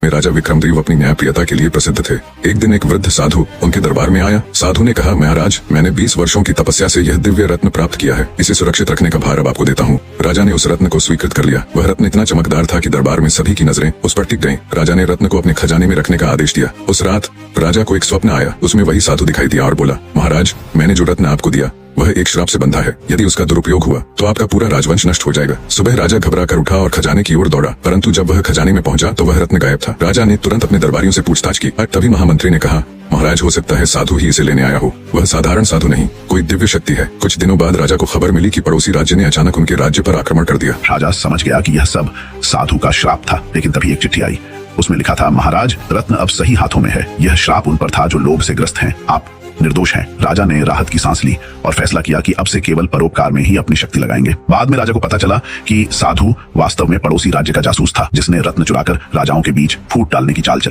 में राजा विक्रमदेव अपनी न्यायप्रियता के लिए प्रसिद्ध थे। एक दिन एक वृद्ध साधु उनके दरबार में आया। साधु ने कहा, महाराज, मैंने 20 वर्षों की तपस्या से यह दिव्य रत्न प्राप्त किया है। इसे सुरक्षित रखने का भार अब आपको देता हूँ। राजा ने उस रत्न को स्वीकृत कर लिया। वह रत्न इतना चमकदार था कि दरबार में सभी की नजरें उस पर टिक गईं। राजा ने रत्न को अपने खजाने में रखने का आदेश दिया। उस रात राजा को एक स्वप्न आया। उसमें वही साधु दिखाई दिया और बोला, महाराज, मैंने जो रत्न आपको दिया वह एक श्राप से बंधा है। यदि उसका दुरुपयोग हुआ तो आपका पूरा राजवंश नष्ट हो जाएगा। सुबह राजा घबरा कर उठा और खजाने की ओर दौड़ा, परंतु जब वह खजाने में पहुंचा तो वह रत्न गायब था। राजा ने तुरंत अपने दरबारियों से पूछताछ की। तभी महामंत्री ने कहा, महाराज, हो सकता है साधु ही इसे लेने आया हो। वह साधारण साधु नहीं, कोई दिव्य शक्ति है। कुछ दिनों बाद राजा को खबर मिली कि पड़ोसी राज्य ने अचानक उनके राज्य पर आक्रमण कर दिया। राजा समझ गया कि यह सब साधु का श्राप था, लेकिन तभी एक चिट्ठी आई। उसमें लिखा था, महाराज, रत्न अब सही हाथों में है। यह श्राप उन पर था जो लोभ से ग्रस्त हैं। आप निर्दोष हैं। राजा ने राहत की सांस ली और फैसला किया कि अब से केवल परोपकार में ही अपनी शक्ति लगाएंगे। बाद में राजा को पता चला कि साधु वास्तव में पड़ोसी राज्य का जासूस था, जिसने रत्न चुराकर राजाओं के बीच फूट डालने की चाल चली थी।